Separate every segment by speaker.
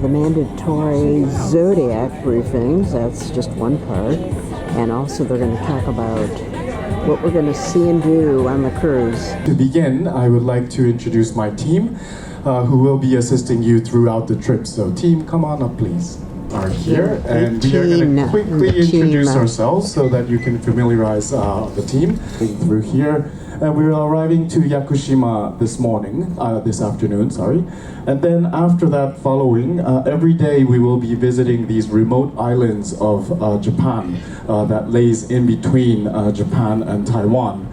Speaker 1: the mandatory zodiac briefings. That's just one part. And also they're going to talk about what we're going to see and do on the cruise.
Speaker 2: To begin, I would like to introduce my team who will be assisting you throughout the trip. So team, come on up please. Are here, and we are going to quickly introduce ourselves so that you can familiarize the team through here. And we're arriving to Yakushima this afternoon, sorry. And then after that, following, every day we will be visiting these remote islands of Japan that lays in between Japan and Taiwan.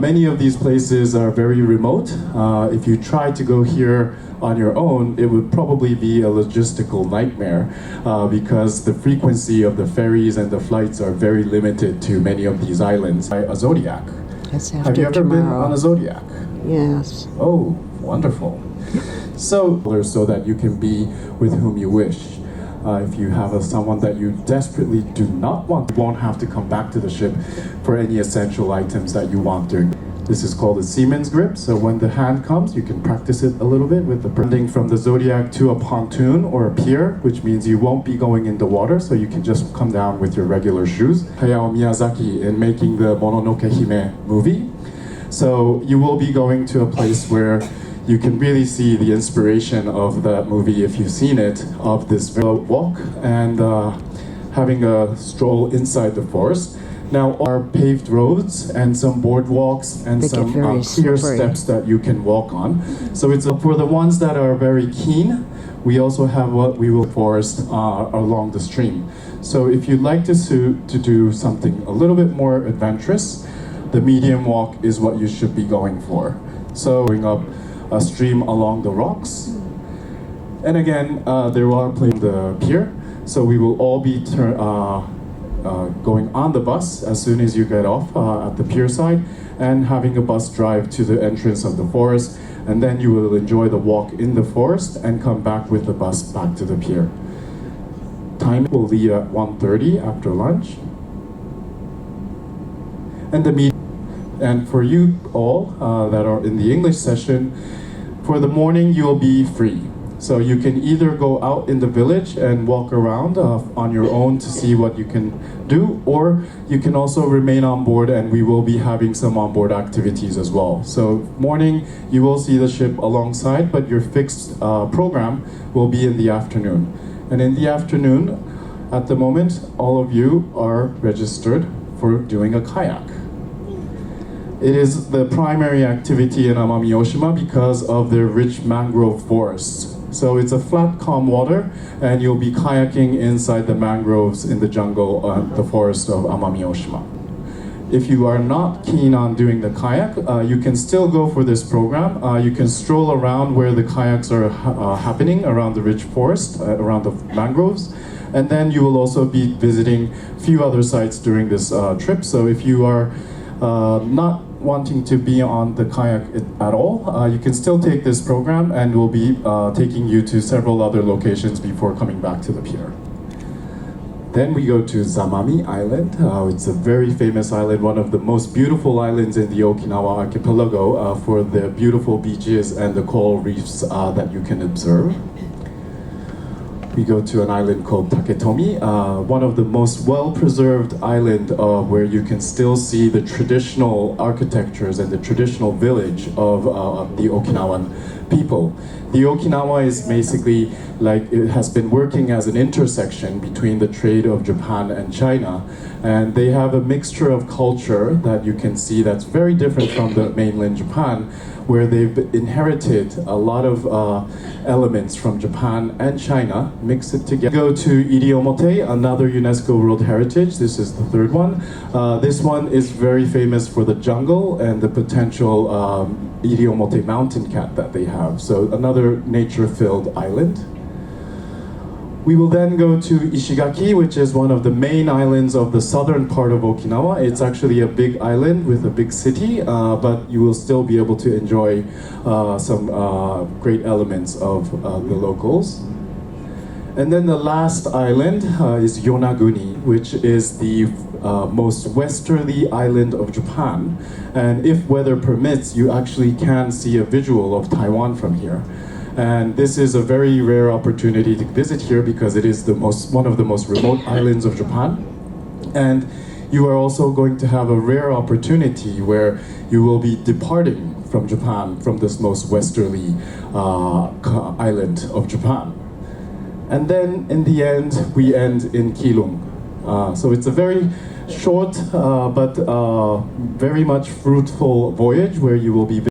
Speaker 2: Many of these places are very remote. If you try to go here on your own, it would probably be a logistical nightmare because the frequency of the ferries and the flights are very limited to many of these islands. A Zodiac. Have you ever been on a Zodiac?
Speaker 1: Yes.
Speaker 2: Oh, wonderful. So that you can be with whom you wish. If you have someone that you desperately do not want, you won't have to come back to the ship for any essential items that you want during. This is called a seaman's grip, so when the hand comes, you can practice it a little bit with the bending from the Zodiac to a pontoon or a pier, which means you won't be going in the water, so you can just come down with your regular shoes. Hayao Miyazaki in making the Mononoke Hime movie. So you will be going to a place where you can really see the inspiration of that movie, if you've seen it, of this walk and having a stroll inside the forest. Now, our paved roads and some boardwalks and some clear steps that you can walk on. So it's for the ones that are very keen. We also have what we will forest along the stream. So if you'd like to do something a little bit more adventurous, the medium walk is what you should be going for. So going up a stream along the rocks. And again, there are places the pier. So we will all be going on the bus as soon as you get off at the pier side and having a bus drive to the entrance of the forest, and then you will enjoy the walk in the forest and come back with the bus back to the pier. Time will be at 1:30 after lunch. And for you all that are in the English session, for the morning you will be free. So you can either go out in the village and walk around on your own to see what you can do, or you can also remain on board and we will be having some onboard activities as well. So morning, you will see the ship alongside, but your fixed program will be in the afternoon. And in the afternoon, at the moment, all of you are registered for doing a kayak. It is the primary activity in Amami Oshima because of their rich mangrove forests. So it's a flat, calm water, and you'll be kayaking inside the mangroves in the jungle, the forest of Amami Oshima. If you are not keen on doing the kayak, you can still go for this program. You can stroll around where the kayaks are happening around the rich forest, around the mangroves. And then you will also be visiting a few other sites during this trip. So if you are not wanting to be on the kayak at all, you can still take this program and we'll be taking you to several other locations before coming back to the pier. Then we go to Zamami Island. It's a very famous island, one of the most beautiful islands in the Okinawa archipelago for the beautiful beaches and the coral reefs that you can observe. We go to an island called Taketomi, one of the most well-preserved island where you can still see the traditional architectures and the traditional village of the Okinawan people. The Okinawa is basically like it has been working as an intersection between the trade of Japan and China, and they have a mixture of culture that you can see that's very different from the mainland Japan, where they've inherited a lot of elements from Japan and China, mix it together. Go to Iriomote, another UNESCO World Heritage. This is the third one. This one is very famous for the jungle and the potential Iriomote mountain cat that they have. So another nature-filled island. We will then go to Ishigaki, which is one of the main islands of the southern part of Okinawa. It's actually a big island with a big city, but you will still be able to enjoy some great elements of the locals. And then the last island is Yonaguni, which is the most westerly island of Japan. And if weather permits, you actually can see a visual of Taiwan from here. And this is a very rare opportunity to visit here because it is one of the most remote islands of Japan. And you are also going to have a rare opportunity where you will be departing from Japan, from this most westerly island of Japan. And then in the end, we end in Keelung. So it's a very short but very much fruitful voyage where you will be